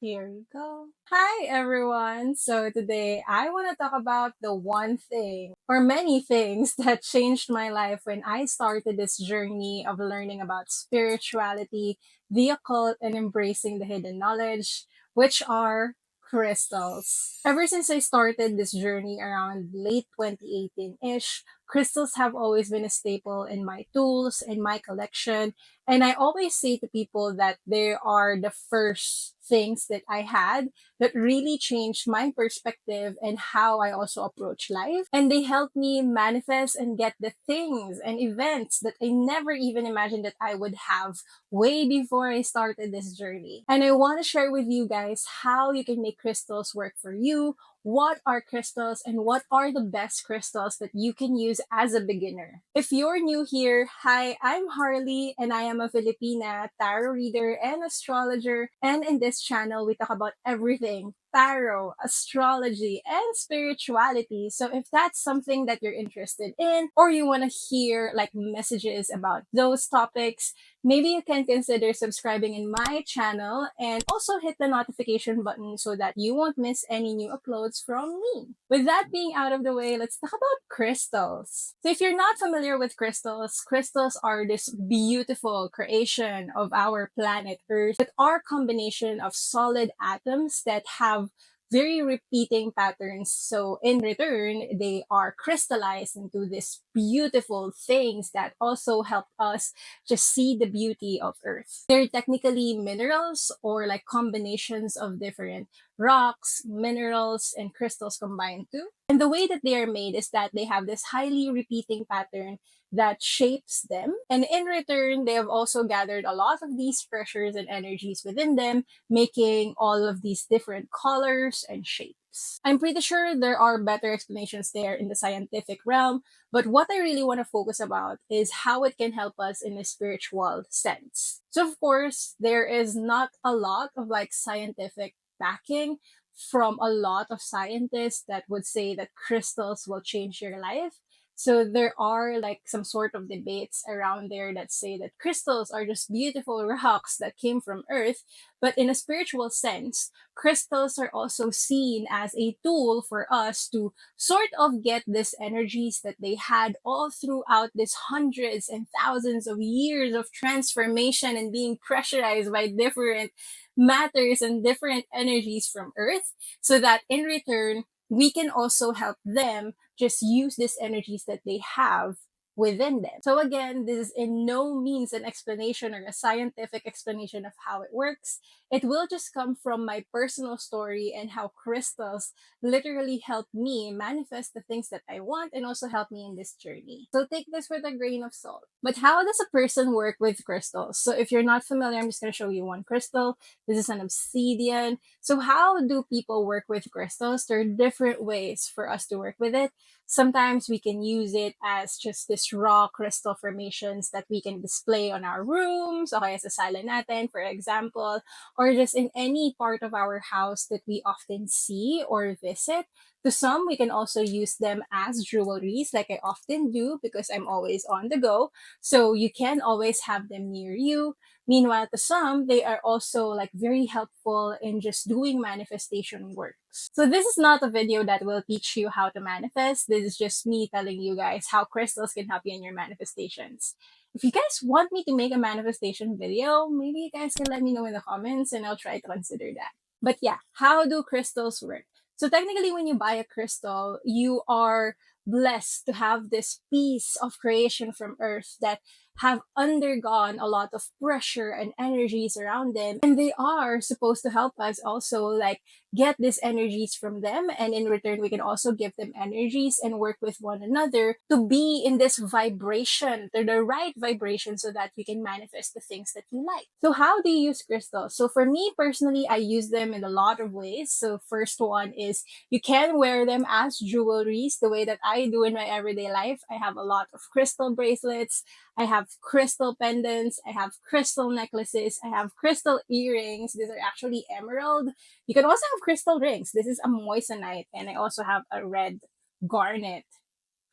Here you go. Hi, everyone. So today I want to talk about the one thing or many things that changed my life when I started this journey of learning about spirituality, the occult, and embracing the hidden knowledge, which are crystals. Ever since I started this journey around late 2018-ish, crystals have always been a staple in my tools, in my collection, and I always say to people that they are the first things that I had that really changed my perspective and how I also approach life. And they helped me manifest and get the things and events that I never even imagined that I would have way before I started this journey. And I want to share with you guys how you can make crystals work for you, what are crystals and what are the best crystals that you can use as a beginner. If you're new here, hi, I'm Harley and I am a Filipina tarot reader and astrologer. And in this channel, we talk about everything tarot, astrology, and spirituality. So if that's something that you're interested in or you want to hear like messages about those topics, maybe you can consider subscribing in my channel and also hit the notification button so that you won't miss any new uploads from me. With that being out of the way, let's talk about crystals. So if you're not familiar with crystals, crystals are this beautiful creation of our planet Earth that are combination of solid atoms that have very repeating patterns. So in return, they are crystallized into these beautiful things that also help us just see the beauty of Earth. They're technically minerals or like combinations of different rocks, minerals, and crystals combined too. And the way that they are made is that they have this highly repeating pattern that shapes them. And in return, they have also gathered a lot of these pressures and energies within them, making all of these different colors and shapes. I'm pretty sure there are better explanations there in the scientific realm, but what I really want to focus about is how it can help us in a spiritual sense. So of course, there is not a lot of like scientific backing from a lot of scientists that would say that crystals will change your life. So there are like some sort of debates around there that say that crystals are just beautiful rocks that came from Earth. But in a spiritual sense, crystals are also seen as a tool for us to sort of get these energies that they had all throughout these hundreds and thousands of years of transformation and being pressurized by different matters and different energies from Earth, so that in return, we can also help them just use these energies that they have within them. So again, this is in no means an explanation or a scientific explanation of how it works. It will just come from my personal story and how crystals literally help me manifest the things that I want and also help me in this journey. So take this with a grain of salt. But how does a person work with crystals? So if you're not familiar, I'm just going to show you one crystal. This is an obsidian. So how do people work with crystals? There are different ways for us to work with it. Sometimes we can use it as just this raw crystal formations that we can display on our rooms, okay, sa sala natin, for example, or just in any part of our house that we often see or visit. To some, we can also use them as jewelries, like I often do because I'm always on the go. So you can always have them near you. Meanwhile, to some, they are also like very helpful in just doing manifestation works. So this is not a video that will teach you how to manifest. This is just me telling you guys how crystals can help you in your manifestations. If you guys want me to make a manifestation video, maybe you guys can let me know in the comments and I'll try to consider that. But yeah, how do crystals work? So technically, when you buy a crystal, you are blessed to have this piece of creation from Earth that have undergone a lot of pressure and energies around them. And they are supposed to help us also like get these energies from them. And in return, we can also give them energies and work with one another to be in this vibration, to the right vibration so that you can manifest the things that you like. So how do you use crystals? So for me personally, I use them in a lot of ways. So first one is you can wear them as jewelries the way that I do in my everyday life. I have a lot of crystal bracelets. I have crystal pendants. I have crystal necklaces. I have crystal earrings. These are actually emerald. You can also have crystal rings. This is a moissanite. And I also have a red garnet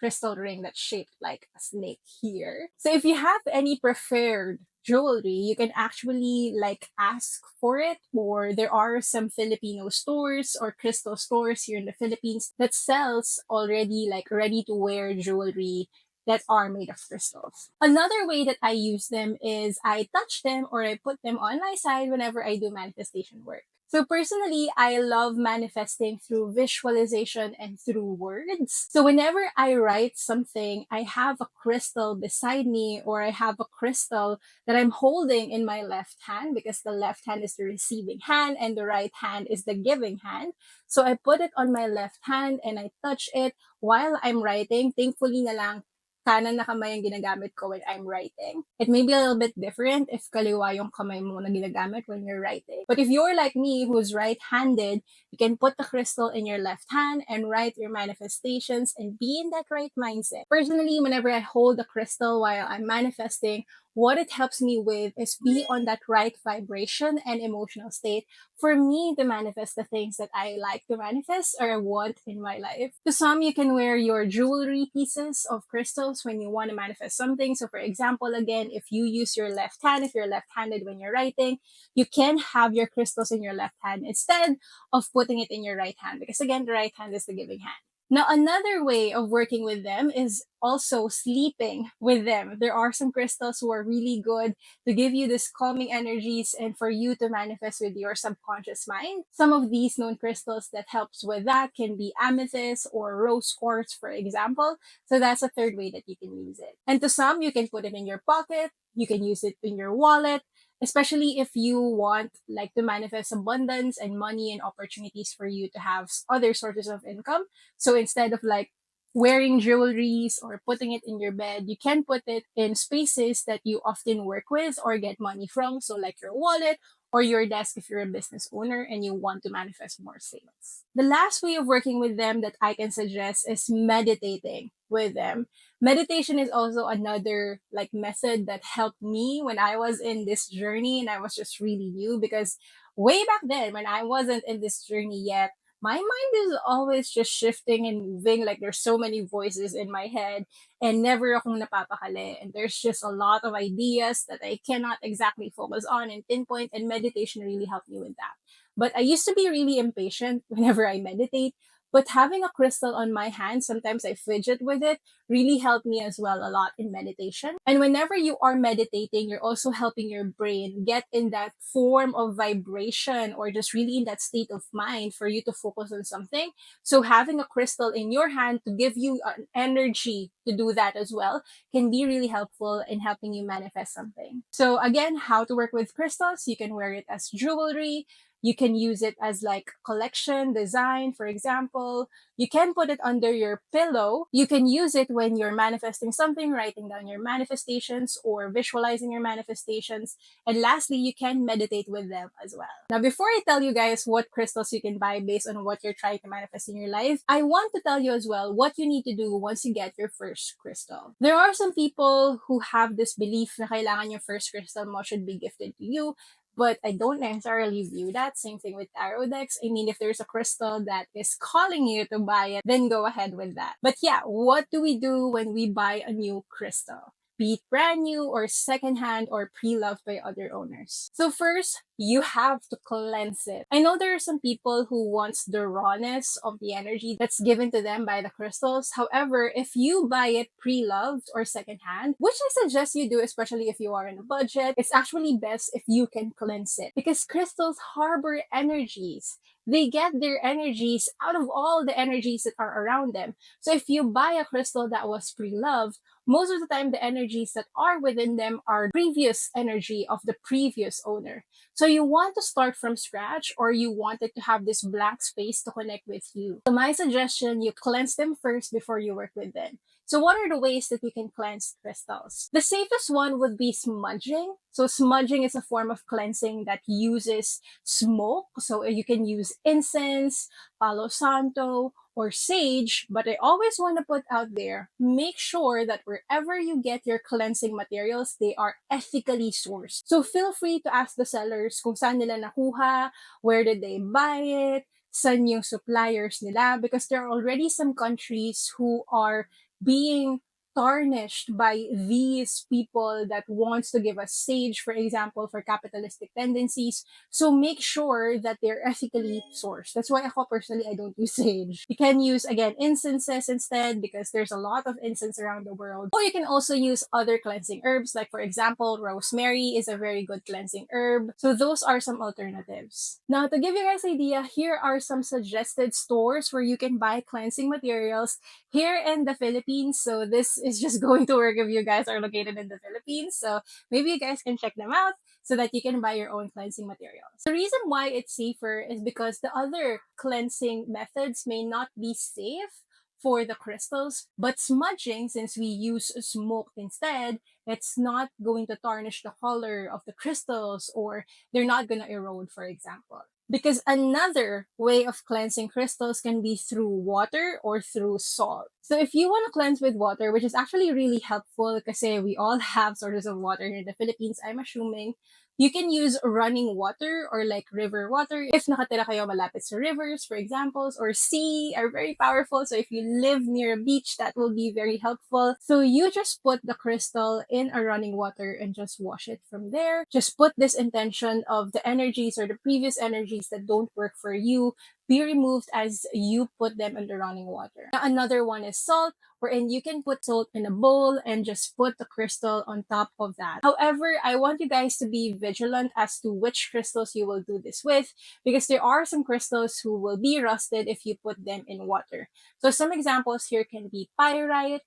crystal ring that's shaped like a snake here. So if you have any preferred jewelry, you can actually like ask for it, or there are some Filipino stores or crystal stores here in the Philippines that sells already like ready to wear jewelry that are made of crystals. Another way that I use them is I touch them or I put them on my side whenever I do manifestation work. So personally, I love manifesting through visualization and through words. So whenever I write something, I have a crystal beside me, or I have a crystal that I'm holding in my left hand, because the left hand is the receiving hand and the right hand is the giving hand. So I put it on my left hand and I touch it while I'm writing. Thankfully na lang, kanan na kamay ang ginagamit ko when I'm writing. It may be a little bit different if kaliwa yung kamay mo na ginagamit when you're writing. But if you're like me, who's right-handed, you can put the crystal in your left hand and write your manifestations and be in that right mindset. Personally, whenever I hold the crystal while I'm manifesting, what it helps me with is be on that right vibration and emotional state for me to manifest the things that I like to manifest or I want in my life. To some, you can wear your jewelry pieces of crystals when you want to manifest something. So for example, again, if you use your left hand, if you're left-handed when you're writing, you can have your crystals in your left hand instead of putting it in your right hand, because again, the right hand is the giving hand. Now, another way of working with them is also sleeping with them. There are some crystals who are really good to give you this calming energies and for you to manifest with your subconscious mind. Some of these known crystals that helps with that can be amethyst or rose quartz, for example. So that's a third way that you can use it. And to some, you can put it in your pocket. You can use it in your wallet, especially if you want like to manifest abundance and money and opportunities for you to have other sources of income. So instead of like wearing jewelries or putting it in your bed, you can put it in spaces that you often work with or get money from. So like your wallet or your desk if you're a business owner and you want to manifest more sales. The last way of working with them that I can suggest is meditating with them. Meditation is also another like method that helped me when I was in this journey and I was just really new, because way back then when I wasn't in this journey yet, my mind is always just shifting and moving. Like there's so many voices in my head and never akong napapakali. And there's just a lot of ideas that I cannot exactly focus on and pinpoint, and meditation really helped me with that. But I used to be really impatient whenever I meditate. But having a crystal on my hand, sometimes I fidget with it, really helped me as well a lot in meditation. And whenever you are meditating, you're also helping your brain get in that form of vibration or just really in that state of mind for you to focus on something. So having a crystal in your hand to give you an energy to do that as well can be really helpful in helping you manifest something. So again, how to work with crystals. You can wear it as jewelry. You can use it as like collection design, for example. You can put it under your pillow. You can use it when you're manifesting something, writing down your manifestations or visualizing your manifestations. And lastly, you can meditate with them as well. Now, before I tell you guys what crystals you can buy based on what you're trying to manifest in your life, I want to tell you as well what you need to do once you get your first crystal. There are some people who have this belief na kailangan your first crystal mo should be gifted to you. But I don't necessarily view that. Same thing with tarot decks. I mean, if there's a crystal that is calling you to buy it, then go ahead with that. But yeah, what do we do when we buy a new crystal? Be it brand new or secondhand or pre-loved by other owners. So first, you have to cleanse it. I know there are some people who wants the rawness of the energy that's given to them by the crystals. However, if you buy it pre-loved or secondhand, which I suggest you do, especially if you are on a budget, it's actually best if you can cleanse it, because crystals harbor energies. They get their energies out of all the energies that are around them. So if you buy a crystal that was pre-loved, most of the time the energies that are within them are previous energy of the previous owner. So you want to start from scratch, or you want it to have this blank space to connect with you. So my suggestion, you cleanse them first before you work with them. So what are the ways that you can cleanse crystals? The safest one would be smudging. So smudging is a form of cleansing that uses smoke. So you can use incense, palo santo, or sage, but I always want to put out there, make sure that wherever you get your cleansing materials, they are ethically sourced. So feel free to ask the sellers kung saan nila nakuha, where did they buy it, saan yung suppliers nila, because there are already some countries who are being tarnished by these people that wants to give us sage, for example, for capitalistic tendencies. So make sure that they're ethically sourced. That's why ako personally, I don't use sage. You can use, again, incenses instead because there's a lot of incense around the world. Or you can also use other cleansing herbs. Like, for example, rosemary is a very good cleansing herb. So those are some alternatives. Now, to give you guys an idea, here are some suggested stores where you can buy cleansing materials here in the Philippines. So this is just going to work if you guys are located in the Philippines. So maybe you guys can check them out so that you can buy your own cleansing materials. The reason why it's safer is because the other cleansing methods may not be safe for the crystals, but smudging, since we use smoke instead, it's not going to tarnish the color of the crystals, or they're not going to erode, for example. Because another way of cleansing crystals can be through water or through salt. So if you want to cleanse with water, which is actually really helpful because we all have sources of water here in the Philippines, I'm assuming, you can use running water or like river water. If nakatira kayo malapit sa rivers, for example, or sea are very powerful. So if you live near a beach, that will be very helpful. So you just put the crystal in a running water and just wash it from there. Just put this intention of the energies or the previous energies that don't work for you be removed as you put them in the running water. Now, another one is salt, wherein you can put salt in a bowl and just put the crystal on top of that. However, I want you guys to be vigilant as to which crystals you will do this with, because there are some crystals who will be rusted if you put them in water. So some examples here can be pyrite,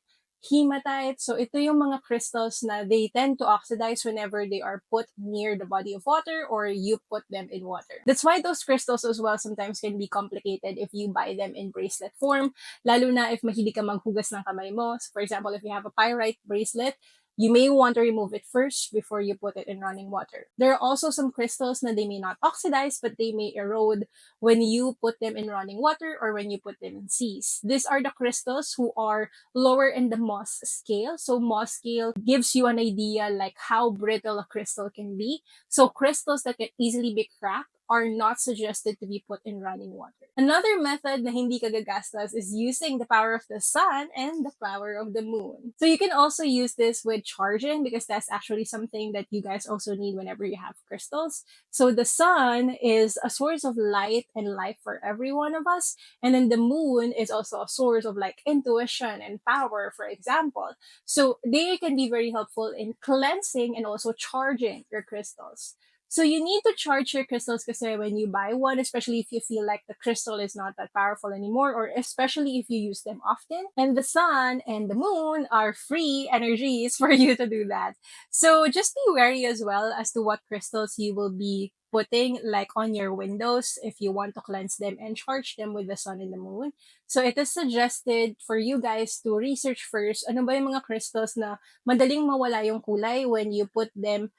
hematite. So ito yung mga crystals na they tend to oxidize whenever they are put near the body of water or you put them in water. That's why those crystals as well sometimes can be complicated if you buy them in bracelet form, lalo na if mahilig ka maghugas ng kamay mo. So for example, if you have a pyrite bracelet, you may want to remove it first before you put it in running water. There are also some crystals na they may not oxidize, but they may erode when you put them in running water or when you put them in seas. These are the crystals who are lower in the Mohs scale. So Mohs scale gives you an idea like how brittle a crystal can be. So crystals that can easily be cracked are not suggested to be put in running water. Another method na hindi ka gagastos is using the power of the sun and the power of the moon. So you can also use this with charging, because that's actually something that you guys also need whenever you have crystals. So the sun is a source of light and life for every one of us. And then the moon is also a source of like intuition and power, for example. So they can be very helpful in cleansing and also charging your crystals. So you need to charge your crystals kasi when you buy one, especially if you feel like the crystal is not that powerful anymore, or especially if you use them often. And the sun and the moon are free energies for you to do that. So just be wary as well as to what crystals you will be putting like on your windows if you want to cleanse them and charge them with the sun and the moon. So it is suggested for you guys to research first ano ba yung mga crystals na madaling mawala yung kulay when you put them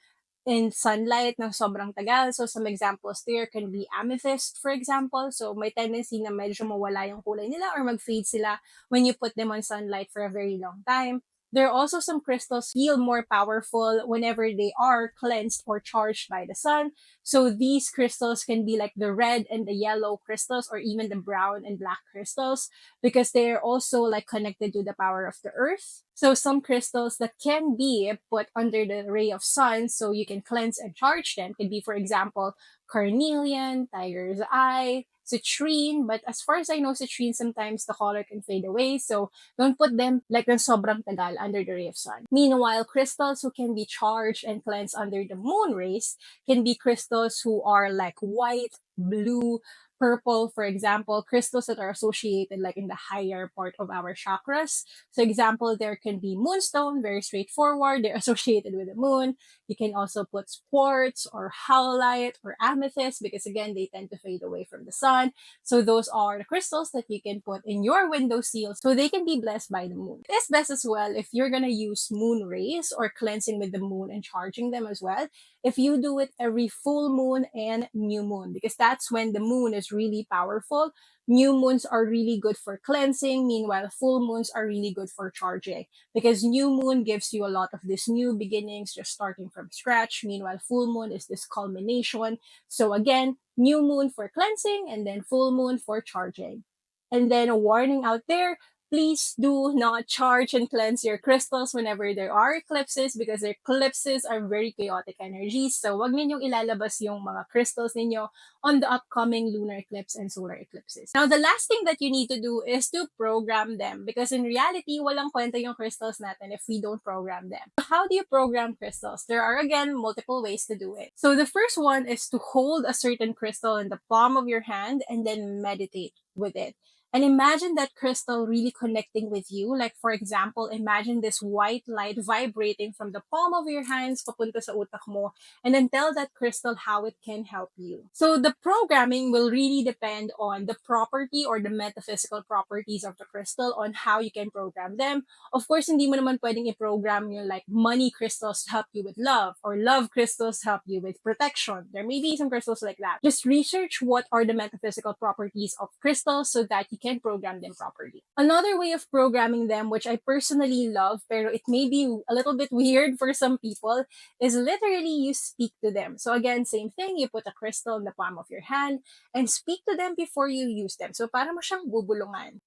in sunlight ng sobrang tagal. So some examples there can be amethyst, for example. So may tendency na medyo mawala yung kulay nila or mag-fade sila when you put them on sunlight for a very long time. There are also some crystals feel more powerful whenever they are cleansed or charged by the sun. So these crystals can be like the red and the yellow crystals, or even the brown and black crystals, because they are also like connected to the power of the earth. So some crystals that can be put under the ray of sun so you can cleanse and charge them could be, for example, carnelian, tiger's eye, citrine. But as far as I know, citrine, sometimes the color can fade away. So don't put them like ng sobrang tagal under the ray of sun. Meanwhile, crystals who can be charged and cleansed under the moon rays can be crystals who are like white, blue, purple, for example, crystals that are associated like in the higher part of our chakras. So example, there can be moonstone, very straightforward. They're associated with the moon. You can also put quartz or howlite or amethyst, because again, they tend to fade away from the sun. So those are the crystals that you can put in your window seal so they can be blessed by the moon. It's best as well if you're gonna use moon rays or cleansing with the moon and charging them as well, if you do it every full moon and new moon, because that's when the moon is really powerful. New moons are really good for cleansing. Meanwhile, full moons are really good for charging, because new moon gives you a lot of these new beginnings, just starting from scratch. Meanwhile, full moon is this culmination. So again, new moon for cleansing and then full moon for charging. And then a warning out there, Please do not charge and cleanse your crystals whenever there are eclipses because eclipses are very chaotic energies. So wag ninyong ilalabas yung mga crystals ninyo on the upcoming lunar eclipse and solar eclipses. Now, the last thing that you need to do is to program them because in reality, walang kwenta yung crystals natin if we don't program them. So how do you program crystals? There are again multiple ways to do it. So the first one is to hold a certain crystal in the palm of your hand and then meditate with it. And imagine that crystal really connecting with you. Like, for example, imagine this white light vibrating from the palm of your hands papunta sa utak mo, and then tell that crystal how it can help you. So the programming will really depend on the property or the metaphysical properties of the crystal on how you can program them. Of course, hindi mo naman pwedeng i-program yung like money crystals to help you with love or love crystals to help you with protection. There may be some crystals like that. Just research what are the metaphysical properties of crystals so that you can program them properly. Another way of programming them, which I personally love, pero it may be a little bit weird for some people, is literally you speak to them. So again, same thing, you put a crystal in the palm of your hand and speak to them before you use them. So para mo siyang bubulungan.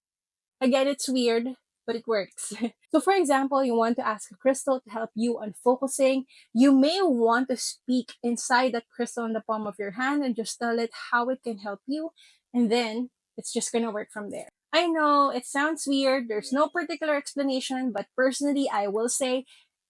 Again, it's weird, but it works. So for example, you want to ask a crystal to help you on focusing. You may want to speak inside that crystal in the palm of your hand and just tell it how it can help you. And then it's just going to work from there. I know it sounds weird. There's no particular explanation, but personally, I will say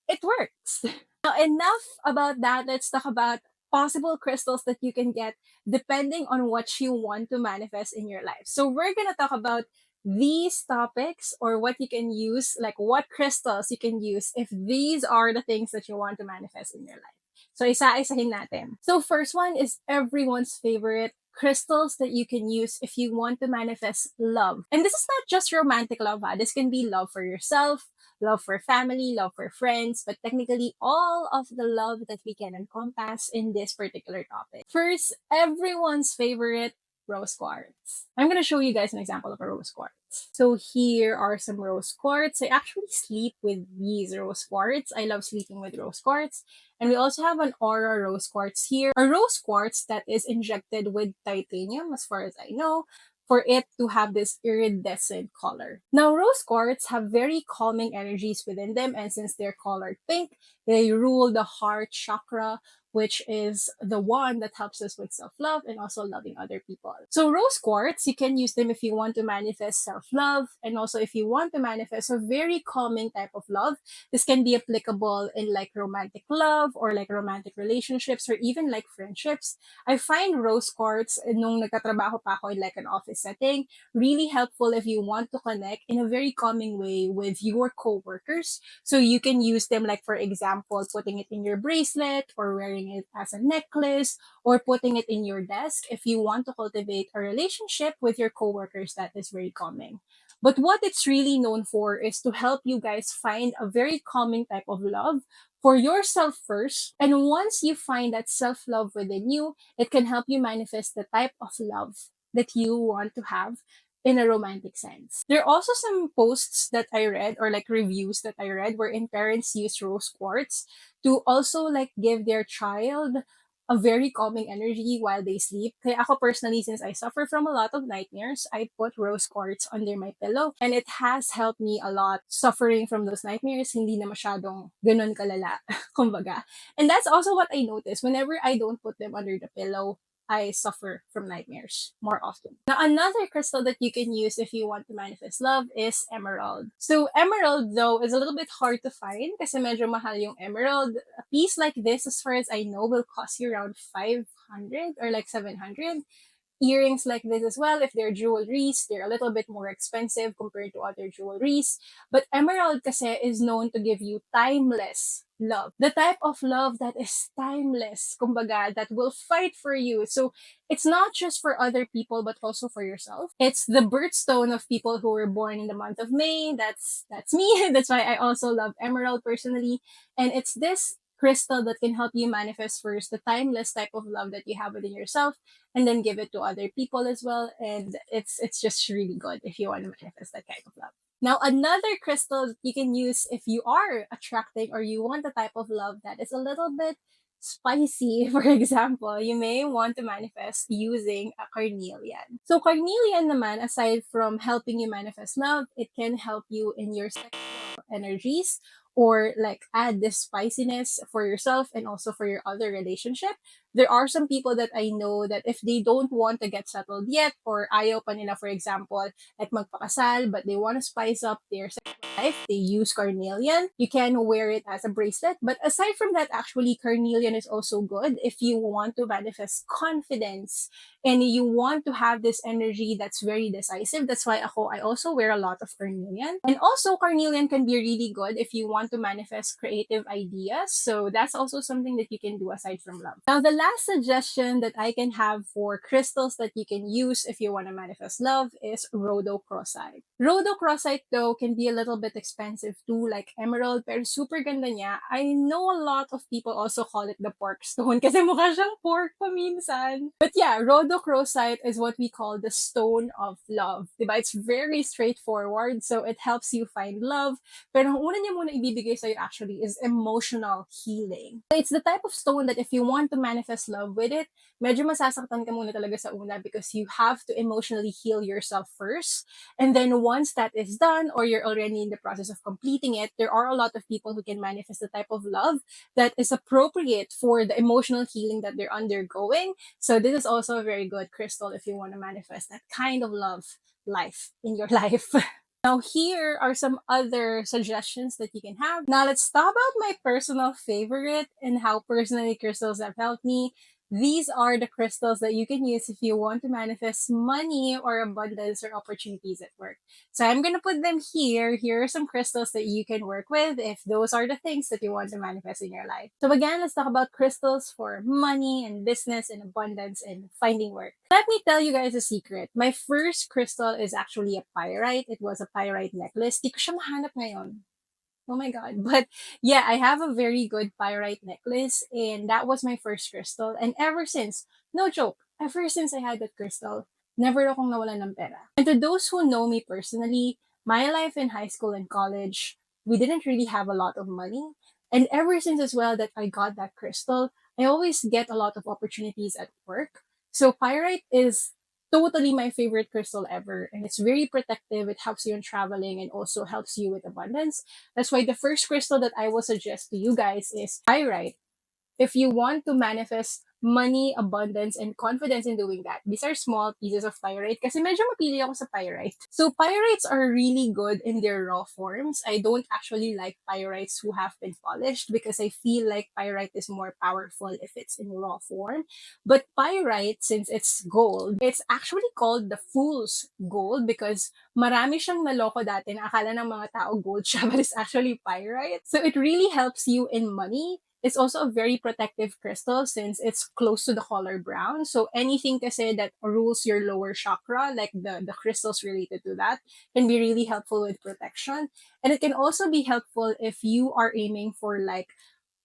it works. Now, enough about that. Let's talk about possible crystals that you can get depending on what you want to manifest in your life. So we're going to talk about these topics or what you can use, like what crystals you can use if these are the things that you want to manifest in your life. So isa-isahin natin. So first one is everyone's favorite crystals that you can use if you want to manifest love. And this is not just romantic love. This can be love for yourself, love for family, love for friends, but technically all of the love that we can encompass in this particular topic. First, everyone's favorite rose quartz. I'm going to show you guys an example of a rose quartz. So here are some rose quartz. I actually sleep with these rose quartz. I love sleeping with rose quartz. And we also have an aura rose quartz here. A rose quartz that is injected with titanium, as far as I know, for it to have this iridescent color. Now, rose quartz have very calming energies within them, and since they're colored pink, they rule the heart chakra, which is the one that helps us with self-love and also loving other people. So rose quartz, you can use them if you want to manifest self-love and also if you want to manifest a very calming type of love. This can be applicable in like romantic love or like romantic relationships or even like friendships. I find rose quartz nung nagtatrabaho pa ako in like an office setting really helpful if you want to connect in a very calming way with your coworkers. So you can use them like for example, putting it in your bracelet or wearing it as a necklace or putting it in your desk if you want to cultivate a relationship with your coworkers that is very calming. But what it's really known for is to help you guys find a very calming type of love for yourself first. And once you find that self-love within you, it can help you manifest the type of love that you want to have in a romantic sense. There are also some posts that I read or like reviews that I read wherein parents use rose quartz to also like give their child a very calming energy while they sleep. Kaya ako personally, since I suffer from a lot of nightmares, I put rose quartz under my pillow and it has helped me a lot suffering from those nightmares. Hindi na masyadong ganun kalala, kumbaga. And that's also what I noticed. Whenever I don't put them under the pillow, I suffer from nightmares more often. Now, another crystal that you can use if you want to manifest love is emerald. So, emerald, though, is a little bit hard to find kasi medyo mahal yung emerald. A piece like this, as far as I know, will cost you around 500 or like 700. Earrings like this as well, if they're jewelries, they're a little bit more expensive compared to other jewelries. But emerald kasi is known to give you timeless love. The type of love that is timeless, kumbaga, that will fight for you. So it's not just for other people, but also for yourself. It's the birthstone of people who were born in the month of May. That's me. That's why I also love emerald personally. And it's this crystal that can help you manifest first the timeless type of love that you have within yourself and then give it to other people as well. And it's just really good if you want to manifest that kind of love. Now, another crystal that you can use if you are attracting or you want a type of love that is a little bit spicy, for example, you may want to manifest using a carnelian. So carnelian naman, aside from helping you manifest love, it can help you in your sexual energies or like add this spiciness for yourself and also for your other relationship. There are some people that I know that if they don't want to get settled yet or ayaw pa nila, for example, like magpakasal, but they want to spice up their sexual life, they use carnelian. You can wear it as a bracelet. But aside from that, actually, carnelian is also good if you want to manifest confidence and you want to have this energy that's very decisive. That's why I also wear a lot of carnelian. And also, carnelian can be really good if you want to manifest creative ideas. So that's also something that you can do aside from love. Now, the last suggestion that I can have for crystals that you can use if you want to manifest love is rhodochrosite. Rhodochrosite, though, can be a little bit expensive too, like emerald, pero super ganda niya. I know a lot of people also call it the pork stone kasi mukha siyang pork paminsan. But yeah, rhodochrosite is what we call the stone of love. Diba? It's very straightforward, so it helps you find love. Pero ang una niya muna ibibigay sa'yo actually is emotional healing. So it's the type of stone that if you want to manifest love with it, medyo masasaktan ka muna talaga sa una because you have to emotionally heal yourself first. And then once that is done, or you're already in the process of completing it, there are a lot of people who can manifest the type of love that is appropriate for the emotional healing that they're undergoing. So this is also a very good crystal if you want to manifest that kind of love life in your life. Now, here are some other suggestions that you can have. Now, let's talk about my personal favorite and how personally crystals have helped me. These are the crystals that you can use if you want to manifest money or abundance or opportunities at work. So I'm going to put them here. Here are some crystals that you can work with if those are the things that you want to manifest in your life. So again, let's talk about crystals for money and business and abundance and finding work. Let me tell you guys a secret. My first crystal is actually a pyrite. It was a pyrite necklace. Di ko siya mahanap ngayon. Oh my God. But yeah, I have a very good pyrite necklace and that was my first crystal. And ever since, no joke, ever since I had that crystal, never akong nawalan ng pera. And to those who know me personally, my life in high school and college, we didn't really have a lot of money. And ever since as well that I got that crystal, I always get a lot of opportunities at work. So pyrite is totally my favorite crystal ever. And it's very protective. It helps you in traveling and also helps you with abundance. That's why the first crystal that I will suggest to you guys is pyrite. If you want to manifest money, abundance, and confidence in doing that, these are small pieces of pyrite kasi medyo mapili ako sa pyrite. So pyrites are really good in their raw forms. I don't actually like pyrites who have been polished because I feel like pyrite is more powerful if it's in raw form. But pyrite, since it's gold, it's actually called the fool's gold because marami siyang naloko dati na akala ng mga tao gold siya but it's actually pyrite. So it really helps you in money. It's also a very protective crystal since it's close to the color brown. So anything kasi that rules your lower chakra, like the crystals related to that, can be really helpful with protection. And it can also be helpful if you are aiming for like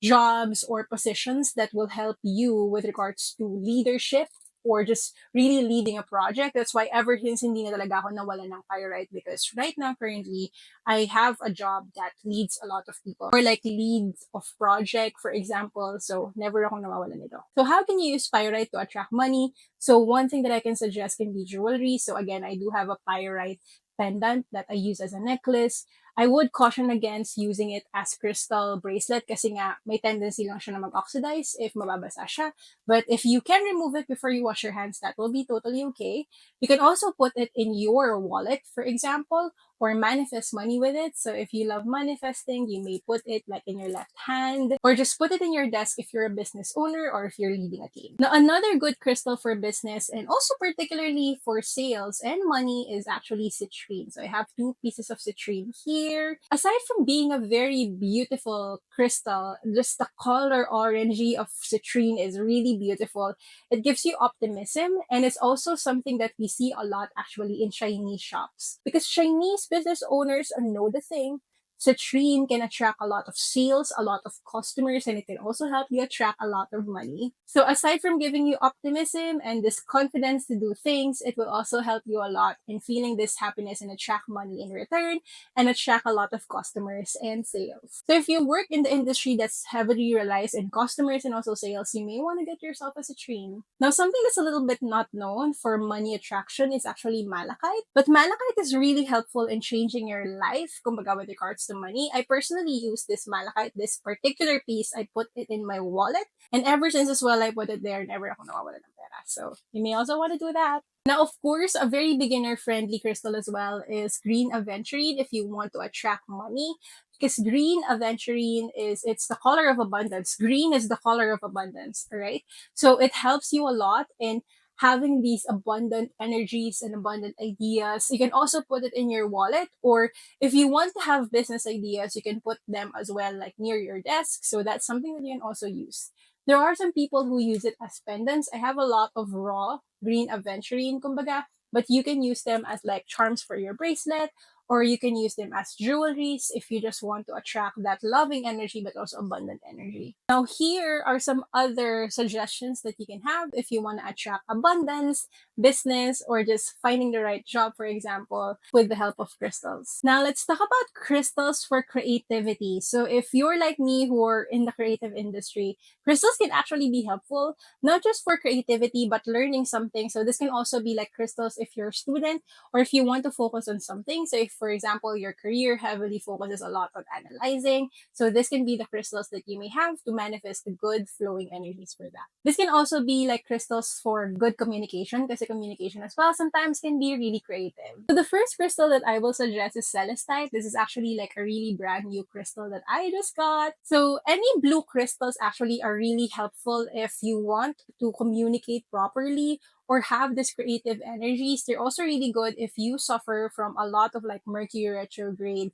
jobs or positions that will help you with regards to leadership or just really leading a project. That's why ever since hindi na talaga ako nawalan ng pyrite because right now currently I have a job that leads a lot of people or like leads of project, for example. So never akong nawawalan nito. So how can you use pyrite to attract money? So one thing that I can suggest can be jewelry. So again, I do have a pyrite pendant that I use as a necklace. I would caution against using it as crystal bracelet kasi nga may tendency lang siya na mag-oxidize if mababasa siya. But if you can remove it before you wash your hands, that will be totally okay. You can also put it in your wallet, for example, or manifest money with it. So if you love manifesting, you may put it like in your left hand or just put it in your desk if you're a business owner or if you're leading a team. Now, another good crystal for business and also particularly for sales and money is actually citrine. So I have two pieces of citrine here. Aside from being a very beautiful crystal, just the color orangey of citrine is really beautiful. It gives you optimism and it's also something that we see a lot actually in Chinese shops because Chinese business owners know the thing. citrine can attract a lot of sales, a lot of customers, and it can also help you attract a lot of money. So aside from giving you optimism and this confidence to do things, it will also help you a lot in feeling this happiness and attract money in return and attract a lot of customers and sales. So if you work in the industry that's heavily relies in customers and also sales, you may want to get yourself a citrine. Now, something that's a little bit not known for money attraction is actually malachite. But malachite is really helpful in changing your life, kumbaga with regards to money. I personally use this malachite, this particular piece, I put it in my wallet. And ever since as well, I put it there, never ako nawawala ng pera. So, you may also want to do that. Now, of course, a very beginner-friendly crystal as well is green aventurine if you want to attract money. Because green aventurine it's the color of abundance. Green is the color of abundance, right? So it helps you a lot in having these abundant energies and abundant ideas. You can also put it in your wallet, or if you want to have business ideas, you can put them as well, like near your desk. So that's something that you can also use. There are some people who use it as pendants. I have a lot of raw green aventurine, kumbaga, but you can use them as like charms for your bracelet, or you can use them as jewelries if you just want to attract that loving energy but also abundant energy. Now, here are some other suggestions that you can have if you want to attract abundance, business, or just finding the right job, for example, with the help of crystals. Now, let's talk about crystals for creativity. So, if you're like me who are in the creative industry, crystals can actually be helpful, not just for creativity, but learning something. So, this can also be like crystals if you're a student or if you want to focus on something. So, if, for example, your career heavily focuses a lot on analyzing, so this can be the crystals that you may have to manifest the good flowing energies for that. This can also be like crystals for good communication, because communication as well sometimes can be really creative. So the first crystal that I will suggest is celestite. This is actually like a really brand new crystal that I just got. So any blue crystals actually are really helpful if you want to communicate properly or have this creative energies. They're also really good if you suffer from a lot of like Mercury retrograde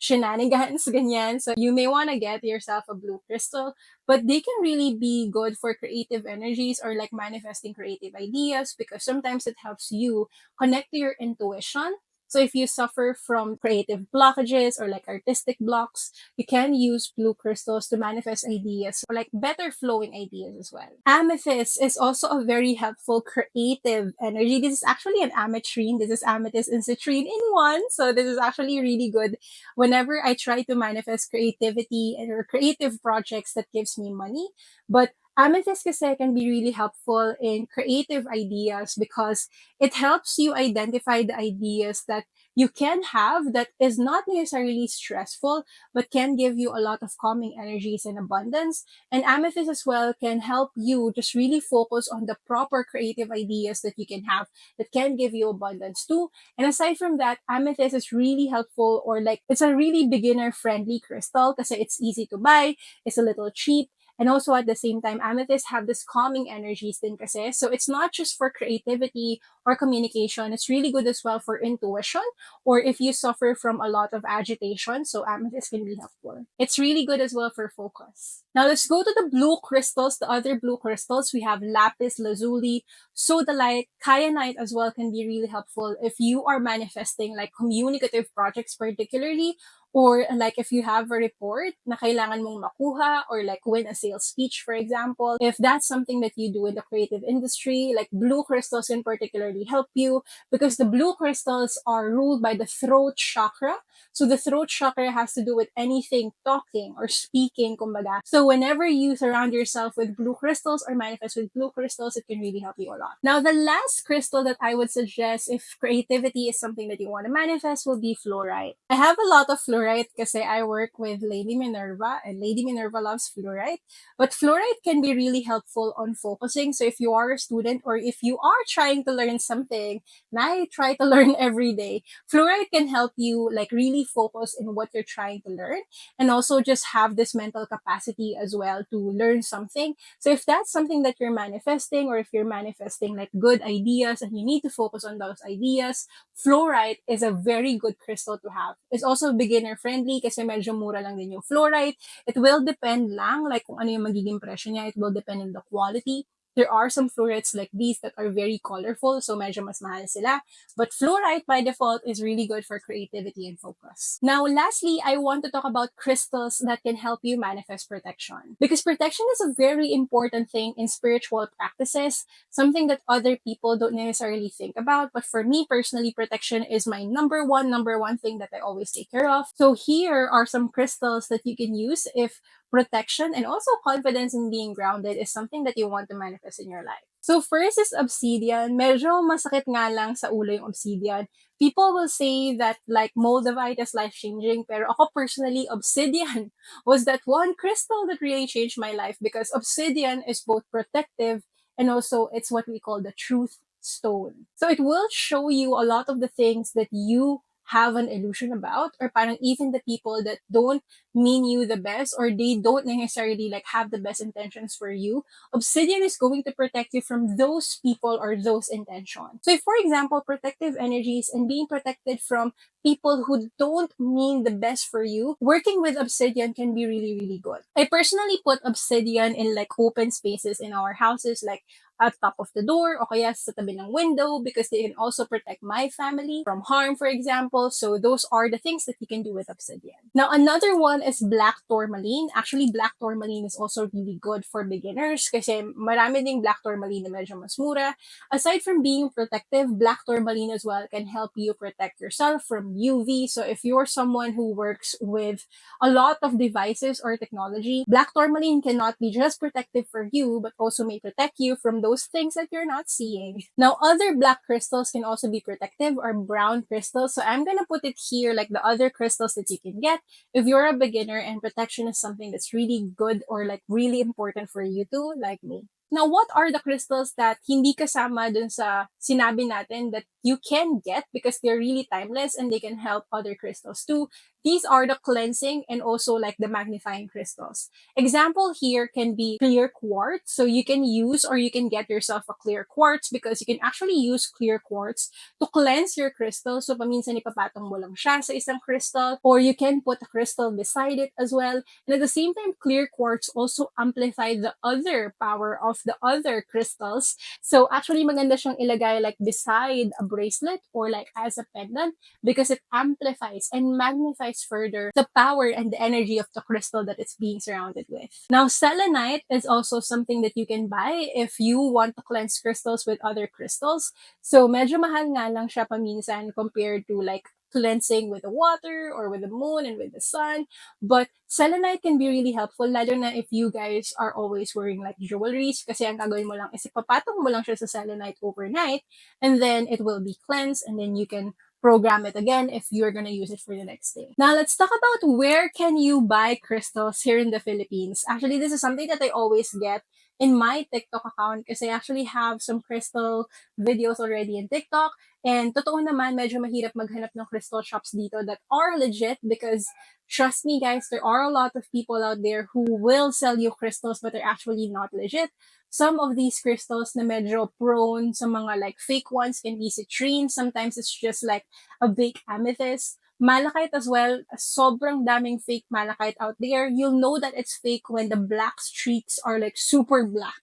shenanigans, ganyan. So you may want to get yourself a blue crystal, but they can really be good for creative energies or like manifesting creative ideas, because sometimes it helps you connect to your intuition. So if you suffer from creative blockages or like artistic blocks, you can use blue crystals to manifest ideas or like better flowing ideas as well. Amethyst is also a very helpful creative energy. This is actually an ametrine. This is amethyst and citrine in one. So this is actually really good whenever I try to manifest creativity or creative projects that gives me money. But amethyst kasi can be really helpful in creative ideas because it helps you identify the ideas that you can have that is not necessarily stressful, but can give you a lot of calming energies and abundance. And amethyst as well can help you just really focus on the proper creative ideas that you can have that can give you abundance too. And aside from that, amethyst is really helpful, or like it's a really beginner friendly crystal because it's easy to buy, it's a little cheap. And also at the same time, amethyst have this calming energies din kasi. So it's not just for creativity or communication. It's really good as well for intuition, or if you suffer from a lot of agitation. So amethyst can be helpful. It's really good as well for focus. Now let's go to the blue crystals. The other blue crystals, we have lapis lazuli, sodalite, kyanite as well can be really helpful if you are manifesting like communicative projects particularly, or like if you have a report na kailangan mong makuha or like win a sales speech, for example, if that's something that you do in the creative industry, like blue crystals can particularly help you because the blue crystals are ruled by the throat chakra. So the throat chakra has to do with anything talking or speaking, kumbaga. So whenever you surround yourself with blue crystals or manifest with blue crystals, it can really help you a lot. Now, the last crystal that I would suggest if creativity is something that you want to manifest will be fluorite. I have a lot of fluorite kasi I work with Lady Minerva and Lady Minerva loves fluorite. But fluorite can be really helpful on focusing. So if you are a student or if you are trying to learn something, and I try to learn every day, fluorite can help you like really focus in what you're trying to learn and also just have this mental capacity as well to learn something. So if that's something that you're manifesting, or if you're manifesting like good ideas and you need to focus on those ideas, fluorite is a very good crystal to have. It's also beginner friendly kasi medyo mura lang din yung fluorite. It will depend lang like kung ano yung magiging presyo niya. It will depend on the quality. There are some fluorides like these that are very colorful, so medyo mas mahal sila. But fluorite by default is really good for creativity and focus. Now, lastly, I want to talk about crystals that can help you manifest protection. Because protection is a very important thing in spiritual practices, something that other people don't necessarily think about. But for me personally, protection is my number one thing that I always take care of. So here are some crystals that you can use if protection and also confidence in being grounded is something that you want to manifest in your life. So first is obsidian. Medyo masakit nga lang sa ulo yung obsidian. People will say that like moldavite is life-changing, pero ako personally, obsidian was that one crystal that really changed my life because obsidian is both protective and also it's what we call the truth stone. So it will show you a lot of the things that you have an illusion about, or parang even the people that don't mean you the best, or they don't necessarily like have the best intentions for you. Obsidian is going to protect you from those people or those intentions. So if, for example, protective energies and being protected from people who don't mean the best for you, working with obsidian can be really, really good. I personally put obsidian in like open spaces in our houses, like at top of the door o kaya sa tabi ng window, because they can also protect my family from harm, for example. So those are the things that you can do with obsidian. Now, another one is black tourmaline. Actually, black tourmaline is also really good for beginners kasi marami ding black tourmaline na medyo mas mura. Aside from being protective, black tourmaline as well can help you protect yourself from UV. So if you're someone who works with a lot of devices or technology, black tourmaline cannot be just protective for you, but also may protect you from those things that you're not seeing. Now, other black crystals can also be protective, or brown crystals. So I'm gonna put it here like the other crystals that you can get if you're a beginner and protection is something that's really good or like really important for you too, like me. Now, what are the crystals that hindi kasama dun sa sinabi natin that you can get because they're really timeless and they can help other crystals too? These are the cleansing and also like the magnifying crystals. Example here can be clear quartz. So you can use or you can get yourself a clear quartz because you can actually use clear quartz to cleanse your crystal. So paminsan ipapatong mo lang siya sa isang crystal, or you can put a crystal beside it as well. And at the same time, clear quartz also amplify the other power of the other crystals. So actually maganda siyang ilagay like beside a bracelet or like as a pendant because it amplifies and magnifies further the power and the energy of the crystal that it's being surrounded with. Now, selenite is also something that you can buy if you want to cleanse crystals with other crystals. So medyo mahal nga lang siya paminsan compared to like cleansing with the water or with the moon and with the sun. But selenite can be really helpful, lalo na if you guys are always wearing like jewelries, kasi ang gagawin mo lang is ipapatong mo lang siya sa selenite overnight and then it will be cleansed and then you can program it again if you're gonna use it for the next day. Now, let's talk about where can you buy crystals here in the Philippines. Actually, this is something that I always get in my TikTok account kasi I actually have some crystal videos already in TikTok. And totoo naman, medyo mahirap maghanap ng crystal shops dito that are legit because trust me guys, there are a lot of people out there who will sell you crystals but they're actually not legit. Some of these crystals na medyo prone sa mga like fake ones can be citrine. Sometimes it's just like a fake amethyst. Malachite as well, sobrang daming fake malachite out there. You'll know that it's fake when the black streaks are like super black.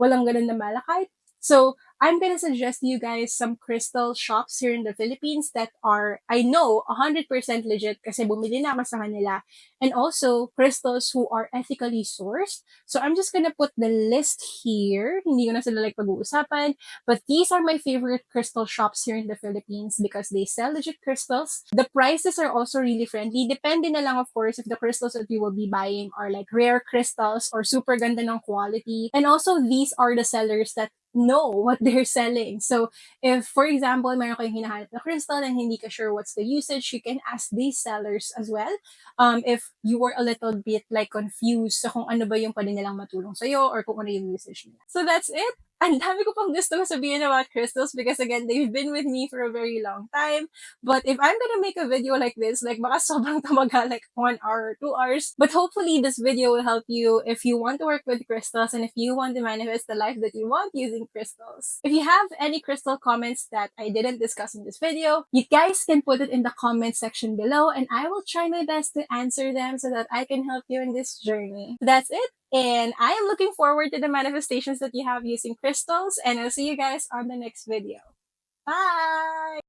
Walang ganun na malachite. So, I'm gonna suggest you guys some crystal shops here in the Philippines that are, I know, 100% legit kasi bumili na ako sa kanila. And also, crystals who are ethically sourced. So, I'm just gonna put the list here. Hindi ko na sila like pag-uusapan. But these are my favorite crystal shops here in the Philippines because they sell legit crystals. The prices are also really friendly. Depende na lang, of course, if the crystals that you will be buying are like rare crystals or super ganda ng quality. And also, these are the sellers that know what they're selling. So if, for example, meron kayong hinahanap na crystal and hindi ka sure what's the usage, you can ask these sellers as well. If you were a little bit like confused sa kung ano ba yung pwede nilang matulong sa'yo or kung ano yung usage nila. So that's it. Ang dami ko pang gusto sabihin about crystals because again, they've been with me for a very long time. But if I'm gonna make a video like this, like baka sobrang tamaga, like 1 hour or 2 hours. But hopefully this video will help you if you want to work with crystals and if you want to manifest the life that you want using crystals. If you have any crystal comments that I didn't discuss in this video, you guys can put it in the comment section below and I will try my best to answer them so that I can help you in this journey. So that's it. And I am looking forward to the manifestations that you have using crystals. And I'll see you guys on the next video. Bye.